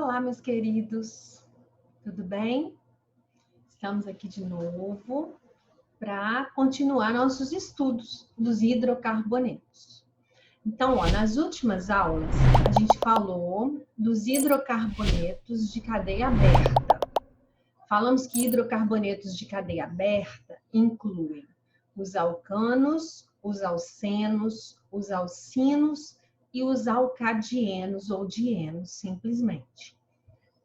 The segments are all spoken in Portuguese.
Olá, meus queridos, tudo bem? Estamos aqui de novo para continuar nossos estudos dos hidrocarbonetos. Então, nas últimas aulas, a gente falou dos hidrocarbonetos de cadeia aberta. Falamos que hidrocarbonetos de cadeia aberta incluem os alcanos, os alcenos, os alcinos e os alcadienos ou dienos, simplesmente.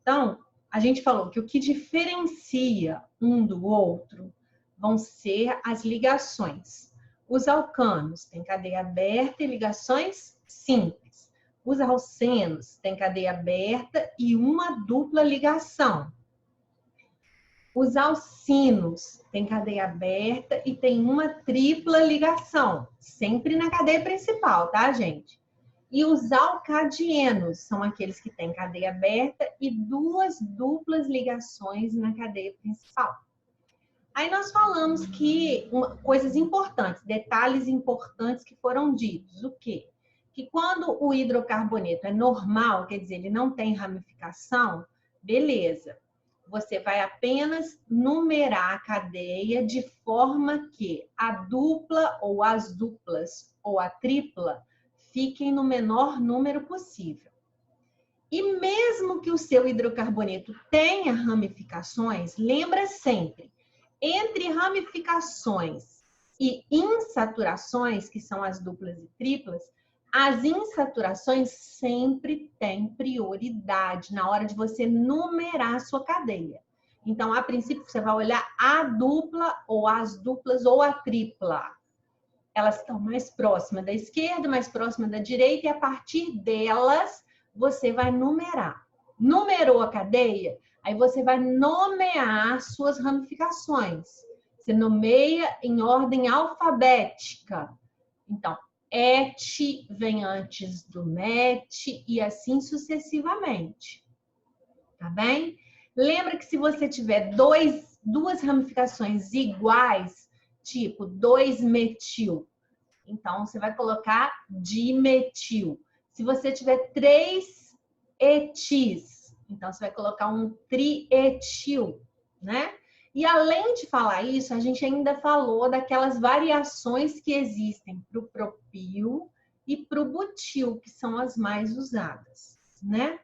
Então, a gente falou que o que diferencia um do outro vão ser as ligações. Os alcanos têm cadeia aberta e ligações simples. Os alcenos têm cadeia aberta e uma dupla ligação. Os alcinos têm cadeia aberta e tem uma tripla ligação, sempre na cadeia principal, tá, gente? E os alcadienos são aqueles que têm cadeia aberta e duas duplas ligações na cadeia principal. Aí nós falamos que coisas importantes, detalhes importantes que foram ditos. O quê? Que quando o hidrocarboneto é normal, quer dizer, ele não tem ramificação, beleza. Você vai apenas numerar a cadeia de forma que a dupla ou as duplas ou a tripla fiquem no menor número possível. E mesmo que o seu hidrocarboneto tenha ramificações, lembra sempre, entre ramificações e insaturações, que são as duplas e triplas, as insaturações sempre têm prioridade na hora de você numerar a sua cadeia. Então, a princípio, você vai olhar a dupla ou as duplas ou a tripla. Elas estão mais próximas da esquerda, mais próximas da direita, e a partir delas você vai numerar. Numerou a cadeia, aí você vai nomear suas ramificações. Você nomeia em ordem alfabética. Então, et vem antes do met e assim sucessivamente. Tá bem? Lembra que se você tiver duas ramificações iguais, tipo 2-metil, então você vai colocar dimetil. Se você tiver 3 etis, então você vai colocar um trietil, né? E além de falar isso, a gente ainda falou daquelas variações que existem para o propil e para o butil, que são as mais usadas, né?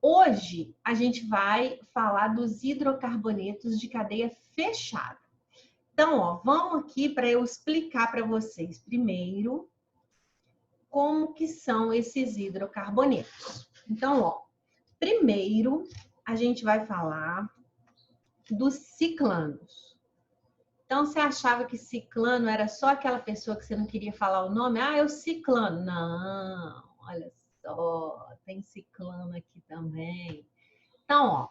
Hoje a gente vai falar dos hidrocarbonetos de cadeia fechada. Então, vamos aqui para eu explicar para vocês primeiro como que são esses hidrocarbonetos. Então, primeiro a gente vai falar dos ciclanos. Então, você achava que ciclano era só aquela pessoa que você não queria falar o nome? Ah, é o ciclano. Não, olha só, tem ciclano aqui também. Então,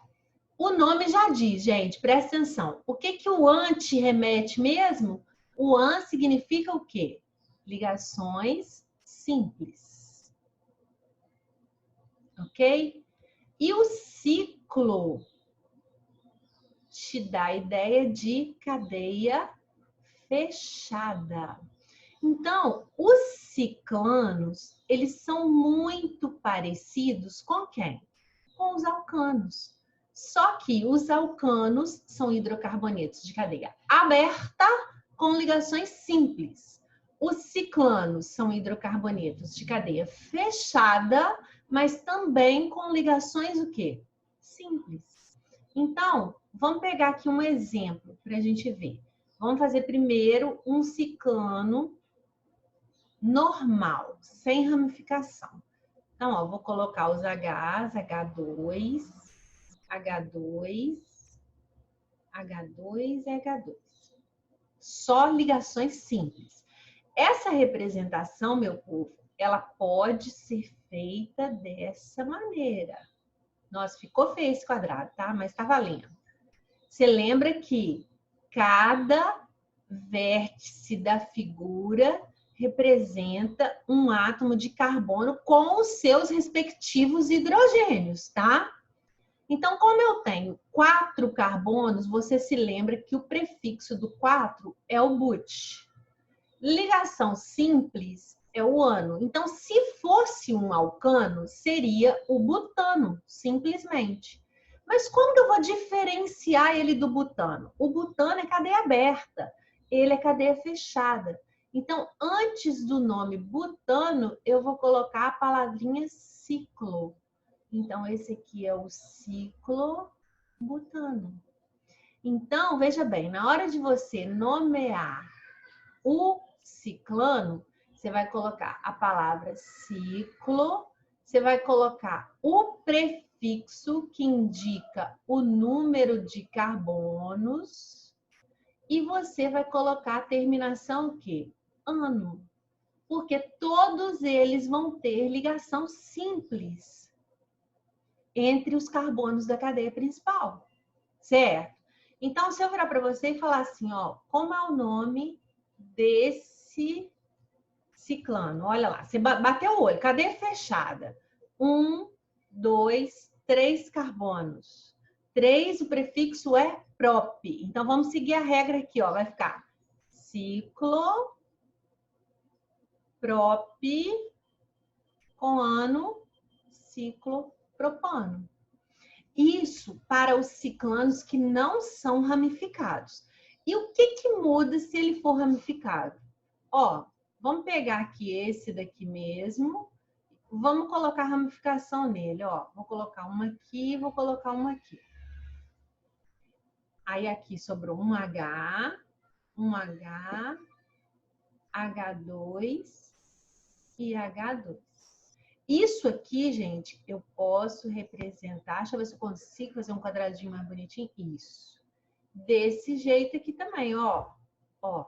o nome já diz, gente, presta atenção. O que que o anti remete mesmo? O an significa o quê? Ligações simples. Ok? E o ciclo te dá a ideia de cadeia fechada. Então, os ciclanos, eles são muito parecidos com quem? Com os alcanos. Só que os alcanos são hidrocarbonetos de cadeia aberta com ligações simples. Os ciclanos são hidrocarbonetos de cadeia fechada, mas também com ligações o quê? Simples. Então, vamos pegar aqui um exemplo para a gente ver. Vamos fazer primeiro um ciclano normal, sem ramificação. Então, vou colocar os Hs, H2, H2, H2 e H2. Só ligações simples. Essa representação, meu povo, ela pode ser feita dessa maneira. Nossa, ficou feio esse quadrado, tá? Mas tá valendo. Você lembra que cada vértice da figura representa um átomo de carbono com os seus respectivos hidrogênios, tá? Então, como eu tenho 4 carbonos, você se lembra que o prefixo do 4 é o but. Ligação simples é o ano. Então, se fosse um alcano, seria o butano, simplesmente. Mas como que eu vou diferenciar ele do butano? O butano é cadeia aberta, ele é cadeia fechada. Então, antes do nome butano, eu vou colocar a palavrinha ciclo. Então, esse aqui é o ciclobutano. Então, veja bem, na hora de você nomear o ciclano, você vai colocar a palavra ciclo, você vai colocar o prefixo que indica o número de carbonos e você vai colocar a terminação o quê? Ano. Porque todos eles vão ter ligação simples entre os carbonos da cadeia principal, certo? Então, se eu virar para você e falar assim, ó, como é o nome desse ciclano? Olha lá, você bateu o olho, cadeia fechada. 1, 2, 3 carbonos. 3, o prefixo é prop. Então, vamos seguir a regra aqui, ó. Vai ficar ciclo, prop, com ano, ciclo, propano. Isso para os ciclanos que não são ramificados. E o que muda se ele for ramificado? Ó, vamos pegar aqui esse daqui mesmo. Vamos colocar ramificação nele, ó. Vou colocar uma aqui, vou colocar uma aqui. Aí aqui sobrou um H, H2 e H2. Isso aqui, gente, eu posso representar. Deixa eu ver se eu consigo fazer um quadradinho mais bonitinho. Isso. Desse jeito aqui também, ó. Ó.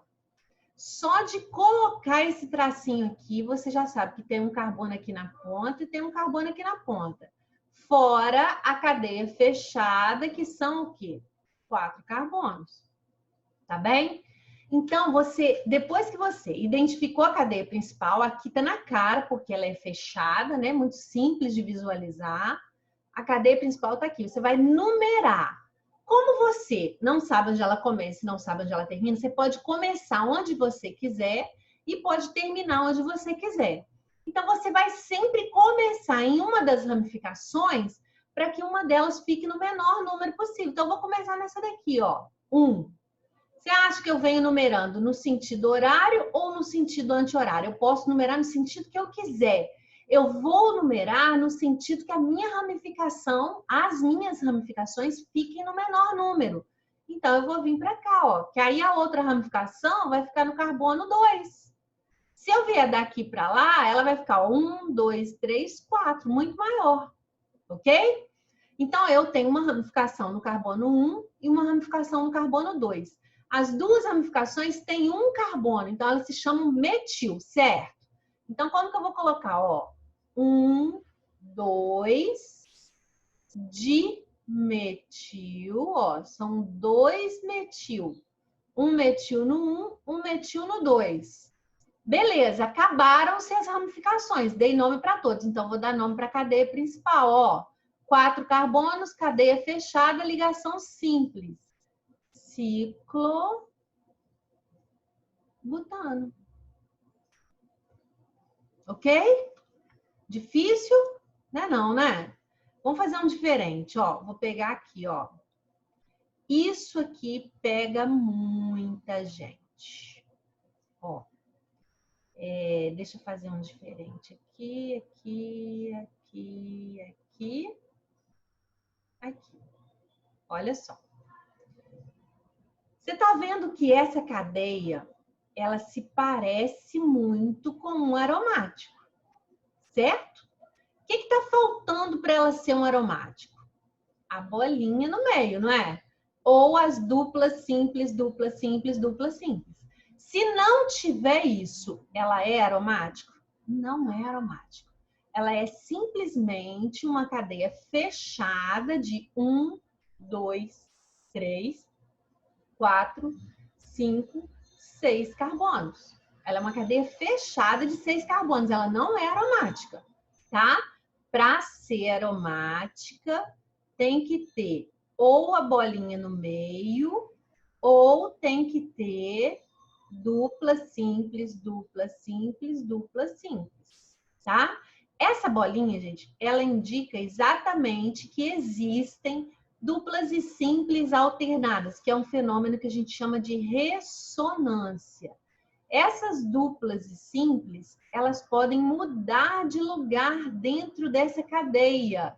Só de colocar esse tracinho aqui, você já sabe que tem um carbono aqui na ponta e tem um carbono aqui na ponta. Fora a cadeia fechada, que são o quê? 4 carbonos. Tá bem? Então, depois que você identificou a cadeia principal, aqui tá na cara, porque ela é fechada, né? Muito simples de visualizar. A cadeia principal tá aqui. Você vai numerar. Como você não sabe onde ela começa e não sabe onde ela termina, você pode começar onde você quiser e pode terminar onde você quiser. Então, você vai sempre começar em uma das ramificações para que uma delas fique no menor número possível. Então, eu vou começar nessa daqui, ó. 1. Você acha que eu venho numerando no sentido horário ou no sentido anti-horário? Eu posso numerar no sentido que eu quiser. Eu vou numerar no sentido que a minha ramificação, as minhas ramificações fiquem no menor número. Então, eu vou vir para cá, ó. Que aí a outra ramificação vai ficar no carbono 2. Se eu vier daqui para lá, ela vai ficar 1, 2, 3, 4, muito maior. Ok? Então, eu tenho uma ramificação no carbono 1 e uma ramificação no carbono 2. As duas ramificações têm um carbono, então elas se chamam metil, certo? Então, como que eu vou colocar? Ó, 1, 2, dimetil, ó, são 2 metil. Um metil no 1, um metil no 2. Beleza, acabaram-se as ramificações, dei nome para todos, então vou dar nome para a cadeia principal, ó. 4 carbonos, cadeia fechada, ligação simples. Ciclobutano. Ok? Difícil? Não é não, né? Vamos fazer um diferente, ó. Vou pegar aqui, ó. Isso aqui pega muita gente. Ó. Deixa eu fazer um diferente aqui, aqui. Olha só. Você tá vendo que essa cadeia, ela se parece muito com um aromático, certo? O que está faltando para ela ser um aromático? A bolinha no meio, não é? Ou as duplas simples, dupla simples, dupla simples. Se não tiver isso, ela é aromática? Não é aromática. Ela é simplesmente uma cadeia fechada de 1, 2, 3, 4, 5, 6 carbonos. Ela é uma cadeia fechada de 6 carbonos. Ela não é aromática, tá? Para ser aromática, tem que ter ou a bolinha no meio, ou tem que ter dupla simples, dupla simples, dupla simples, tá? Essa bolinha, gente, ela indica exatamente que existem duplas e simples alternadas, que é um fenômeno que a gente chama de ressonância. Essas duplas e simples, elas podem mudar de lugar dentro dessa cadeia,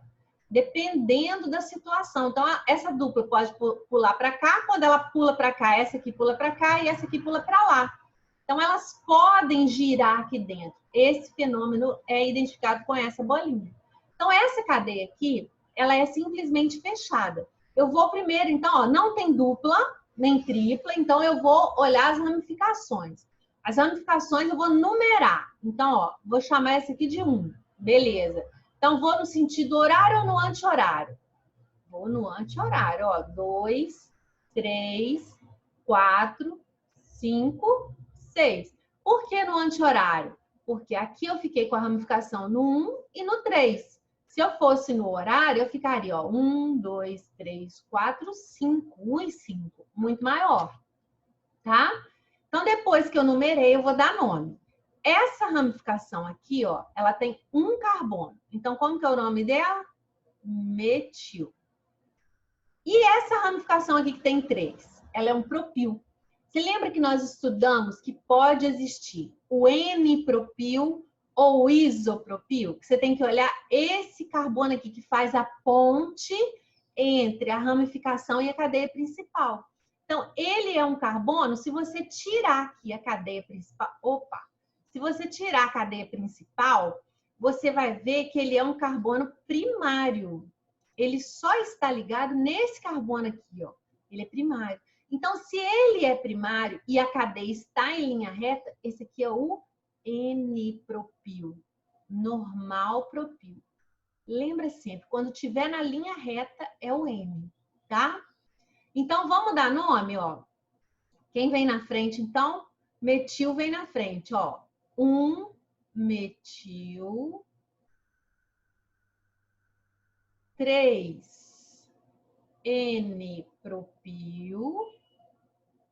dependendo da situação. Então, essa dupla pode pular para cá, quando ela pula para cá, essa aqui pula para cá e essa aqui pula para lá. Então, elas podem girar aqui dentro. Esse fenômeno é identificado com essa bolinha. Então, essa cadeia aqui, ela é simplesmente fechada. Eu vou primeiro, então, ó, não tem dupla, nem tripla, então eu vou olhar as ramificações. As ramificações eu vou numerar. Então, ó, vou chamar essa aqui de 1. Beleza. Então, vou no sentido horário ou no anti-horário? Vou no anti-horário, ó. 2, 3, 4, 5, 6. Por que no anti-horário? Porque aqui eu fiquei com a ramificação no 1 e no 3. Se eu fosse no horário, eu ficaria, ó, 1, 2, 3, 4, 5. 1 e 5. Muito maior, tá? Então, depois que eu numerei, eu vou dar nome. Essa ramificação aqui, ó, ela tem um carbono. Então, como que é o nome dela? Metil. E essa ramificação aqui que tem 3? Ela é um propil. Você lembra que nós estudamos que pode existir o N-propil ou o isopropil? Que você tem que olhar esse carbono aqui que faz a ponte entre a ramificação e a cadeia principal. Então, ele é um carbono, se você tirar aqui a cadeia principal, se você tirar a cadeia principal, você vai ver que ele é um carbono primário. Ele só está ligado nesse carbono aqui, ó. Ele é primário. Então, se ele é primário e a cadeia está em linha reta, esse aqui é o N-propil, normal propil. Lembra sempre, quando tiver na linha reta é o N, tá? Então, vamos dar nome, ó. Quem vem na frente, então? Metil vem na frente, ó. 1 metil. 3 N-propil.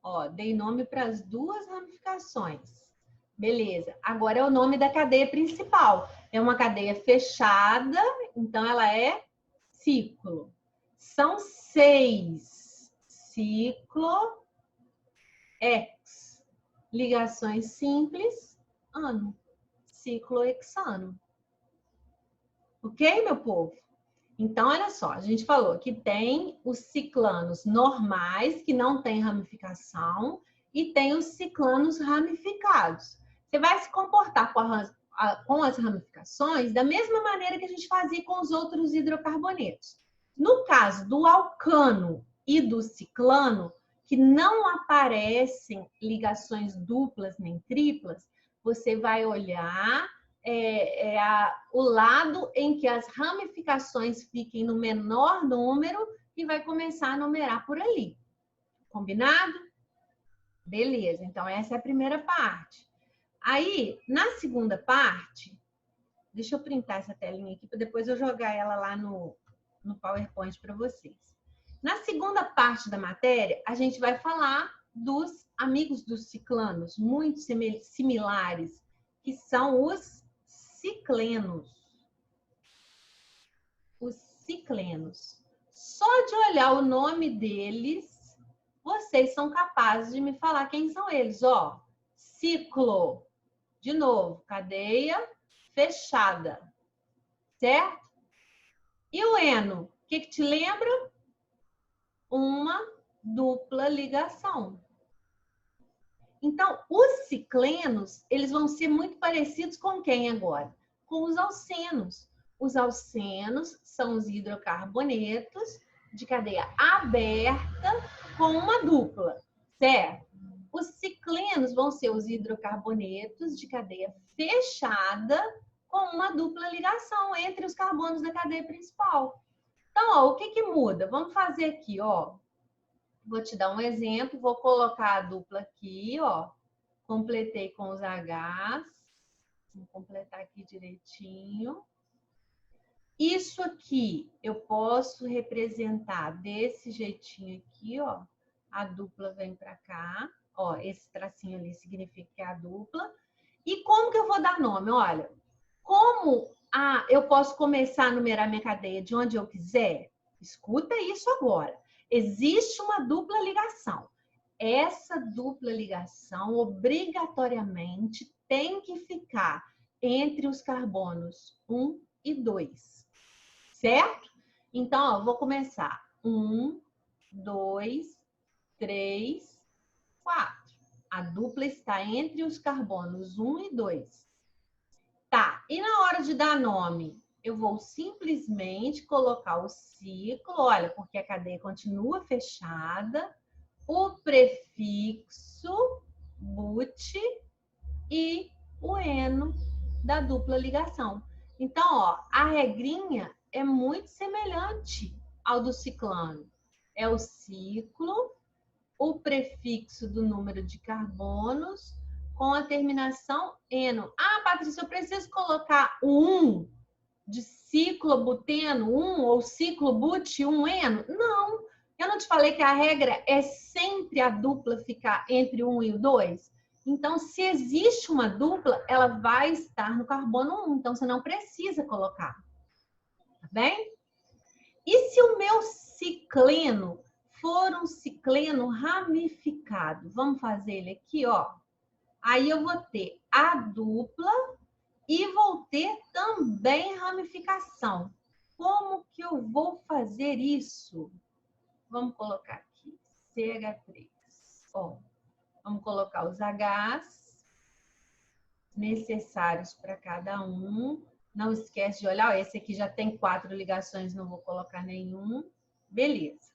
Ó, dei nome para as duas ramificações. Beleza. Agora é o nome da cadeia principal. É uma cadeia fechada, então ela é ciclo. São 6 ciclo X. Ligações simples, ano. Ciclohexano. Ok, meu povo? Então, olha só, a gente falou que tem os ciclanos normais, que não tem ramificação, e tem os ciclanos ramificados. Você vai se comportar com as ramificações da mesma maneira que a gente fazia com os outros hidrocarbonetos. No caso do alcano e do ciclano, que não aparecem ligações duplas nem triplas, você vai olhar o lado em que as ramificações fiquem no menor número e vai começar a numerar por ali. Combinado? Beleza, então essa é a primeira parte. Aí, na segunda parte, deixa eu printar essa telinha aqui para depois eu jogar ela lá no PowerPoint para vocês. Na segunda parte da matéria, a gente vai falar dos amigos dos ciclanos, muito similares, que são os ciclenos. Os ciclenos. Só de olhar o nome deles, vocês são capazes de me falar quem são eles. Ó, ciclo. De novo, cadeia fechada. Certo? E o eno? O que te lembra? Uma dupla ligação. Então, os ciclenos, eles vão ser muito parecidos com quem agora? Com os alcenos. Os alcenos são os hidrocarbonetos de cadeia aberta com uma dupla, certo? Os ciclenos vão ser os hidrocarbonetos de cadeia fechada com uma dupla ligação entre os carbonos da cadeia principal. Então, ó, o que muda? Vamos fazer aqui, ó. Vou te dar um exemplo, vou colocar a dupla aqui, ó. Completei com os H's. Vou completar aqui direitinho. Isso aqui eu posso representar desse jeitinho aqui, ó. A dupla vem para cá. Ó, esse tracinho ali significa que é a dupla. E como que eu vou dar nome? Olha, como eu posso começar a numerar minha cadeia de onde eu quiser? Escuta isso agora. Existe uma dupla ligação. Essa dupla ligação obrigatoriamente tem que ficar entre os carbonos 1 e 2, certo? Então, ó, vou começar. 1, 2, 3, 4. A dupla está entre os carbonos 1 e 2. Tá, e na hora de dar nome, eu vou simplesmente colocar o ciclo, olha, porque a cadeia continua fechada, o prefixo but e o eno da dupla ligação. Então, ó, a regrinha é muito semelhante ao do ciclano. É o ciclo, o prefixo do número de carbonos com a terminação eno. Ah, Patrícia, eu preciso colocar o 1 de ciclobuteno 1 ou ciclobut 1-eno? Não. Eu não te falei que a regra é sempre a dupla ficar entre o 1 e o 2? Então, se existe uma dupla, ela vai estar no carbono 1. Então, você não precisa colocar. Tá bem? E se o meu cicleno for um cicleno ramificado? Vamos fazer ele aqui, ó. Aí eu vou ter a dupla e vou ter também ramificação. Como que eu vou fazer isso? Vamos colocar aqui, CH3. Ó, vamos colocar os Hs necessários para cada um. Não esquece de olhar, ó, esse aqui já tem 4 ligações, não vou colocar nenhum. Beleza.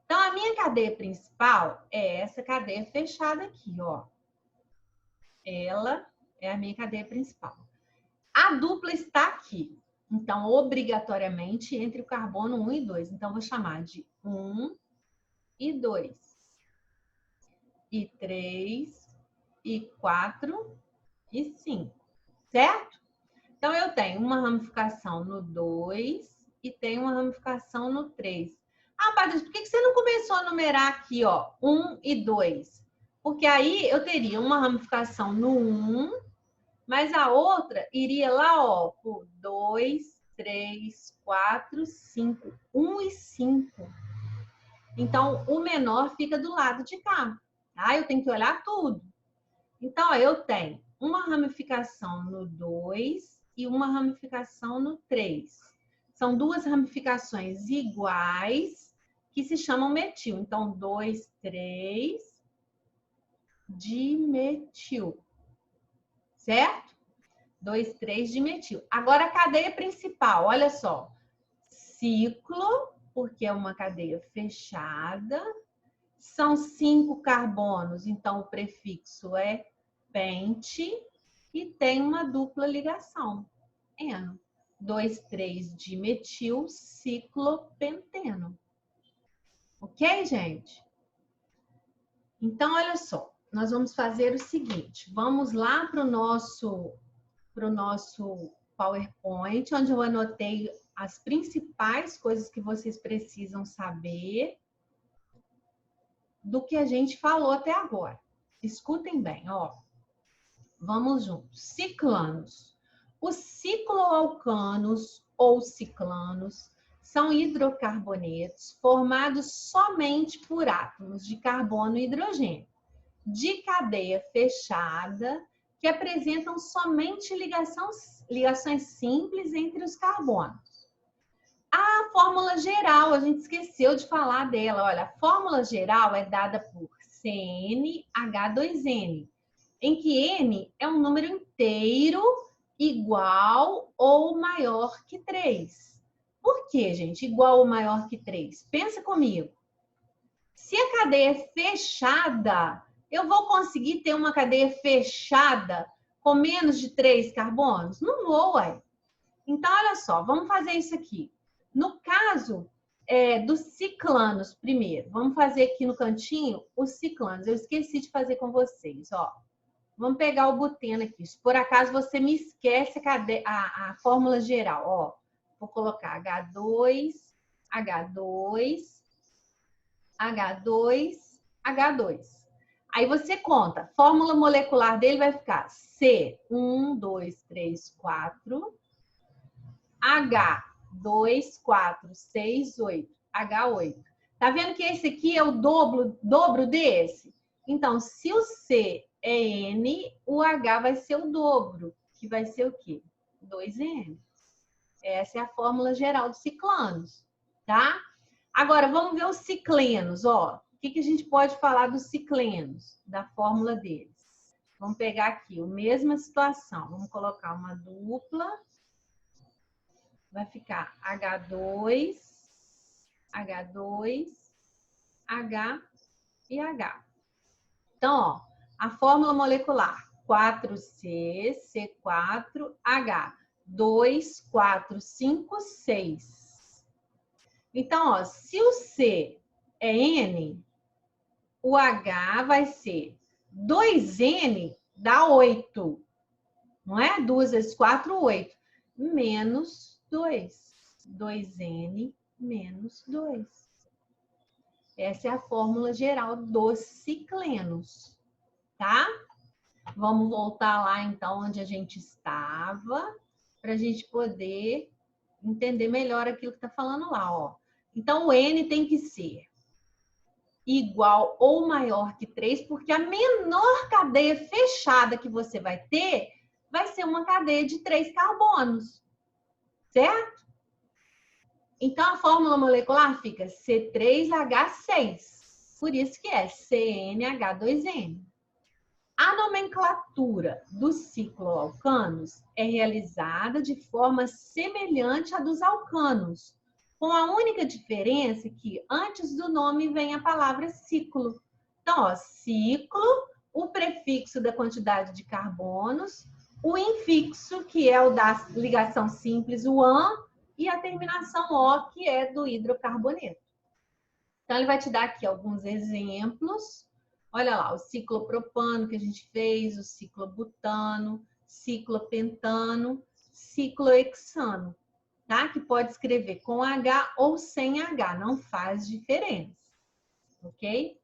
Então, a minha cadeia principal é essa cadeia fechada aqui, ó. Ela é a minha cadeia principal. A dupla está aqui. Então, obrigatoriamente, entre o carbono 1 e 2. Então, vou chamar de 1 e 2. E 3, e 4, e 5. Certo? Então, eu tenho uma ramificação no 2 e tenho uma ramificação no 3. Ah, Patrícia, por que você não começou a numerar aqui, ó, 1 e 2? Porque aí eu teria uma ramificação no 1, mas a outra iria lá, ó, por 2, 3, 4, 5. 1 e 5. Então, o menor fica do lado de cá. Tá? Eu tenho que olhar tudo. Então, ó, eu tenho uma ramificação no 2 e uma ramificação no 3. São duas ramificações iguais que se chamam metil. Então, 2, 3, dimetil. Certo? 2, 3, dimetil. Agora, a cadeia principal, olha só. Ciclo, porque é uma cadeia fechada. São 5 carbonos, então o prefixo é pente. E tem uma dupla ligação, eno. 2, 3, dimetil, ciclopenteno. Ok, gente? Então, olha só. Nós vamos fazer o seguinte. Vamos lá para o nosso PowerPoint, onde eu anotei as principais coisas que vocês precisam saber do que a gente falou até agora. Escutem bem, ó. Vamos juntos. Ciclanos. Os cicloalcanos ou ciclanos são hidrocarbonetos formados somente por átomos de carbono e hidrogênio, de cadeia fechada, que apresentam somente ligações simples entre os carbonos. A fórmula geral, a gente esqueceu de falar dela. Olha, a fórmula geral é dada por CnH2n, em que n é um número inteiro igual ou maior que 3. Por quê, gente? Igual ou maior que 3? Pensa comigo. Se a cadeia é fechada, eu vou conseguir ter uma cadeia fechada com menos de 3 carbonos? Não vou, ué. Então, olha só, vamos fazer isso aqui. No caso dos ciclanos, primeiro, vamos fazer aqui no cantinho os ciclanos. Eu esqueci de fazer com vocês, ó. Vamos pegar o buteno aqui. Se por acaso você me esquece a fórmula geral, ó. Vou colocar H2, H2, H2, H2. Aí você conta. A fórmula molecular dele vai ficar C, 1, 2, 3, 4. H, 2, 4, 6, 8. H8. Tá vendo que esse aqui é o dobro desse? Então, se o C é N, o H vai ser o dobro, que vai ser o quê? 2N. Essa é a fórmula geral dos ciclanos, tá? Agora, vamos ver os ciclenos, ó. O que a gente pode falar dos ciclenos, da fórmula deles? Vamos pegar aqui a mesma situação. Vamos colocar uma dupla. Vai ficar H2, H2, H e H. Então, ó, a fórmula molecular 4C, C4, H. 2, 4, 5, 6. Então, ó, se o C é N, o H vai ser 2N dá 8. Não é? 2 vezes 4, 8. Menos 2. 2N menos 2. Essa é a fórmula geral dos ciclenos, tá? Vamos voltar lá, então, onde a gente estava, para a gente poder entender melhor aquilo que está falando lá, ó. Então, o N tem que ser igual ou maior que 3, porque a menor cadeia fechada que você vai ter vai ser uma cadeia de 3 carbonos, certo? Então, a fórmula molecular fica C3H6, por isso que é CnH2n. A nomenclatura dos cicloalcanos é realizada de forma semelhante à dos alcanos, com a única diferença que antes do nome vem a palavra ciclo. Então, ó, ciclo, o prefixo da quantidade de carbonos, o infixo, que é o da ligação simples, o -an, e a terminação O, que é do hidrocarboneto. Então, ele vai te dar aqui alguns exemplos. Olha lá, o ciclopropano que a gente fez, o ciclobutano, ciclopentano, ciclohexano, tá? Que pode escrever com H ou sem H, não faz diferença, ok?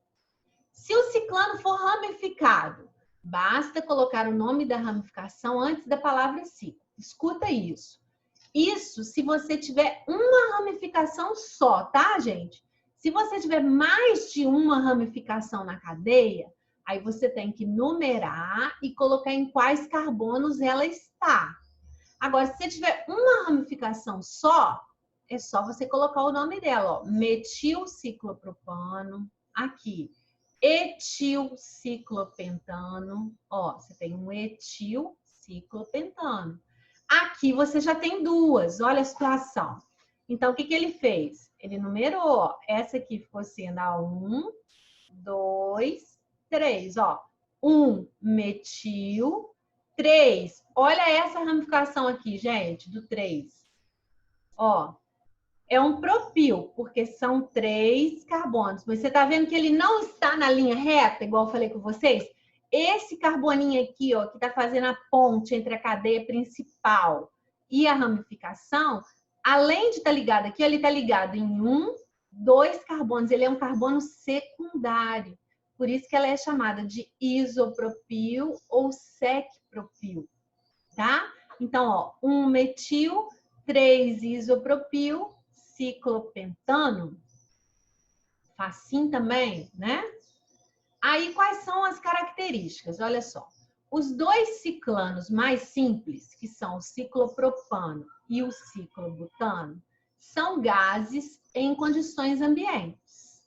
Se o ciclano for ramificado, basta colocar o nome da ramificação antes da palavra ciclo. Escuta isso. Isso se você tiver uma ramificação só, tá, gente? Se você tiver mais de uma ramificação na cadeia, aí você tem que numerar e colocar em quais carbonos ela está. Agora, se você tiver uma ramificação só, é só você colocar o nome dela, ó. Metilciclopropano, aqui. Etilciclopentano, ó, você tem um etilciclopentano. Aqui você já tem duas, olha a situação. Então, o que ele fez? Ele numerou, ó. Essa aqui ficou sendo a 1, 2, 3, ó. 1 metil, 3. Olha essa ramificação aqui, gente, do 3. Ó, é um propil, porque são 3 carbonos. Mas você tá vendo que ele não está na linha reta, igual eu falei com vocês? Esse carboninho aqui, ó, que tá fazendo a ponte entre a cadeia principal e a ramificação, além de estar ligado aqui, ele está ligado em 1, 2 carbonos. Ele é um carbono secundário. Por isso que ela é chamada de isopropil ou secpropil, tá? Então, ó, 1 metil, 3 isopropil, ciclopentano. Facinho também, né? Aí, quais são as características? Olha só. Os dois ciclanos mais simples, que são o ciclopropano e o ciclobutano, são gases em condições ambientes.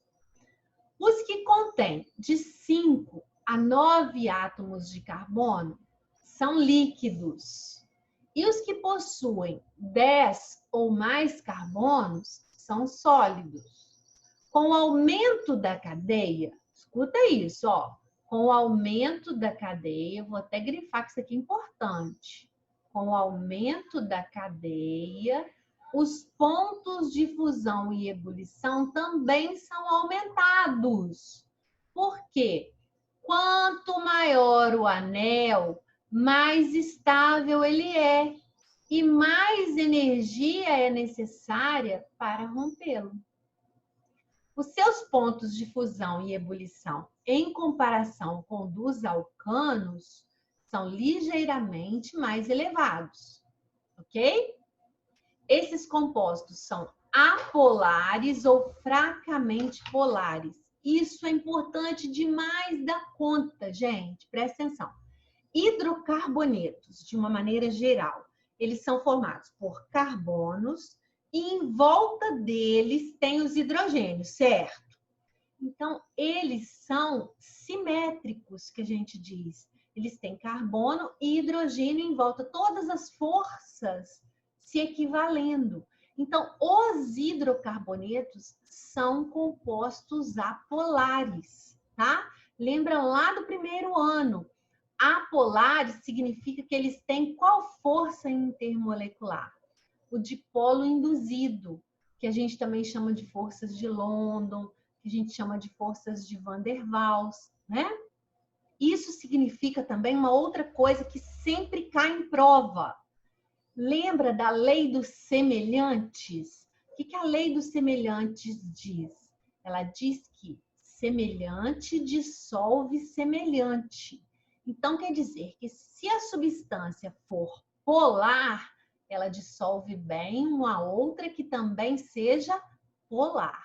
Os que contêm de 5 a 9 átomos de carbono são líquidos. E os que possuem 10 ou mais carbonos são sólidos. Com o aumento da cadeia, escuta isso, ó. Com o aumento da cadeia, vou até grifar que isso aqui é importante. Com o aumento da cadeia, os pontos de fusão e ebulição também são aumentados. Por quê? Quanto maior o anel, mais estável ele é e mais energia é necessária para rompê-lo. Os seus pontos de fusão e ebulição, em comparação com dos alcanos, são ligeiramente mais elevados, ok? Esses compostos são apolares ou fracamente polares. Isso é importante demais da conta, gente. Presta atenção. Hidrocarbonetos, de uma maneira geral, eles são formados por carbonos e em volta deles tem os hidrogênios, certo? Então, eles são simétricos, que a gente diz. Eles têm carbono e hidrogênio em volta, todas as forças se equivalendo. Então, os hidrocarbonetos são compostos apolares, tá? Lembra lá do primeiro ano. Apolares significa que eles têm qual força intermolecular? O dipolo induzido, que a gente também chama de forças de London, que a gente chama de forças de Van der Waals, né? Isso significa também uma outra coisa que sempre cai em prova. Lembra da lei dos semelhantes? O que a lei dos semelhantes diz? Ela diz que semelhante dissolve semelhante. Então, quer dizer que se a substância for polar, ela dissolve bem uma outra que também seja polar.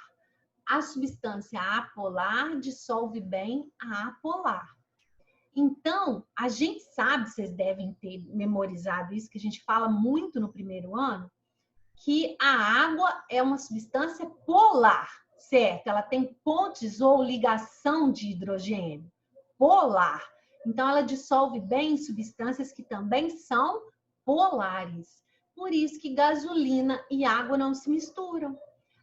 A substância apolar dissolve bem a apolar. Então, a gente sabe, vocês devem ter memorizado isso, que a gente fala muito no primeiro ano, que a água é uma substância polar, certo? Ela tem pontes ou ligação de hidrogênio. Polar. Então, ela dissolve bem em substâncias que também são polares. Por isso que gasolina e água não se misturam.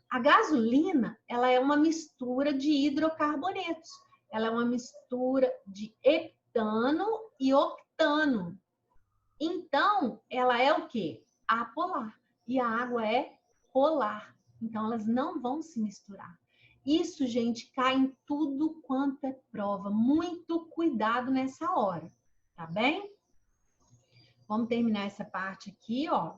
A gasolina, ela é uma mistura de hidrocarbonetos. Ela é uma mistura de heptano e octano. Então, ela é o quê? Apolar. E a água é polar. Então, elas não vão se misturar. Isso, gente, cai em tudo quanto é prova. Muito cuidado nessa hora, tá bem? Vamos terminar essa parte aqui, ó.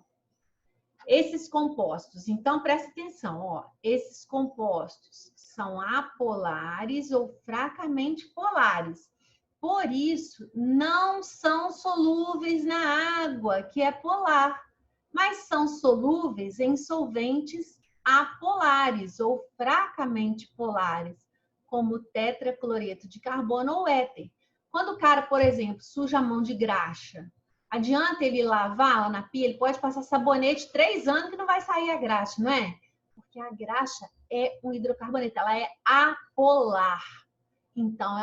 Esses compostos, então presta atenção, ó. Esses compostos são apolares ou fracamente polares. Por isso, não são solúveis na água, que é polar, mas são solúveis em solventes apolares ou fracamente polares, como tetracloreto de carbono ou éter. Quando o cara, por exemplo, suja a mão de graxa, adianta ele lavar lá na pia? Ele pode passar sabonete 3 anos que não vai sair a graxa, não é? Porque a graxa é um hidrocarboneto, ela é apolar. Então,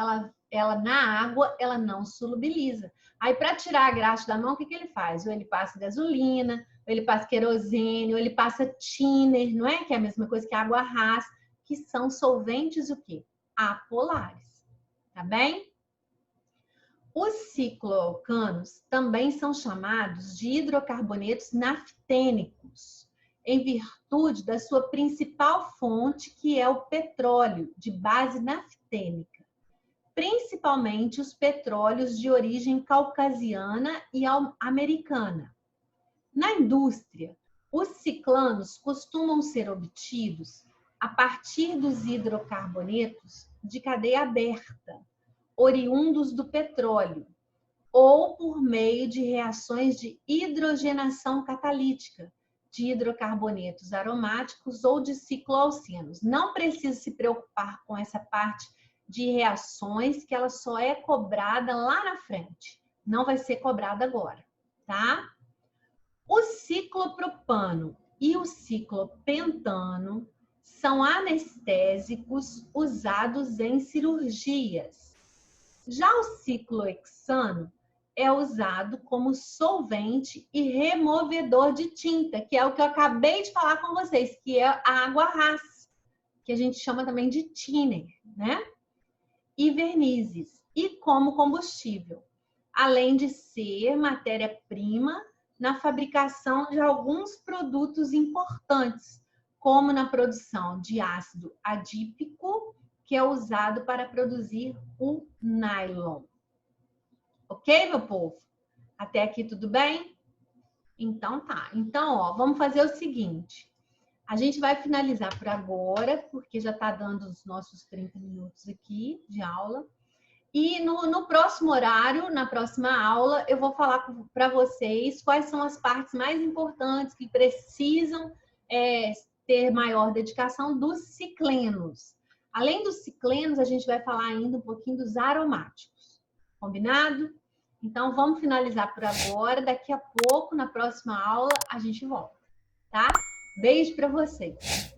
ela na água, ela não solubiliza. Aí, para tirar a graxa da mão, o que ele faz? Ou ele passa gasolina, ou ele passa querosene, ou ele passa thinner, não é? Que é a mesma coisa que água rasa, que são solventes o quê? Apolares. Tá bem? Os cicloalcanos também são chamados de hidrocarbonetos naftênicos, em virtude da sua principal fonte, que é o petróleo, de base naftênica, principalmente os petróleos de origem caucasiana e americana. Na indústria, os ciclanos costumam ser obtidos a partir dos hidrocarbonetos de cadeia aberta, oriundos do petróleo, ou por meio de reações de hidrogenação catalítica, de hidrocarbonetos aromáticos ou de cicloalcenos. Não precisa se preocupar com essa parte de reações, que ela só é cobrada lá na frente. Não vai ser cobrada agora, tá? O ciclopropano e o ciclopentano são anestésicos usados em cirurgias. Já o ciclohexano é usado como solvente e removedor de tinta, que é o que eu acabei de falar com vocês, que é a água rasa, que a gente chama também de thinner, né? E vernizes, e como combustível, além de ser matéria-prima na fabricação de alguns produtos importantes, como na produção de ácido adípico, que é usado para produzir o nylon. Ok, meu povo? Até aqui tudo bem? Então tá. Então, ó, vamos fazer o seguinte. A gente vai finalizar por agora, porque já está dando os nossos 30 minutos aqui de aula. E no próximo horário, na próxima aula, eu vou falar para vocês quais são as partes mais importantes que precisam ter maior dedicação dos ciclenos. Além dos ciclenos, a gente vai falar ainda um pouquinho dos aromáticos. Combinado? Então, vamos finalizar por agora. Daqui a pouco, na próxima aula, a gente volta, tá? Beijo para vocês.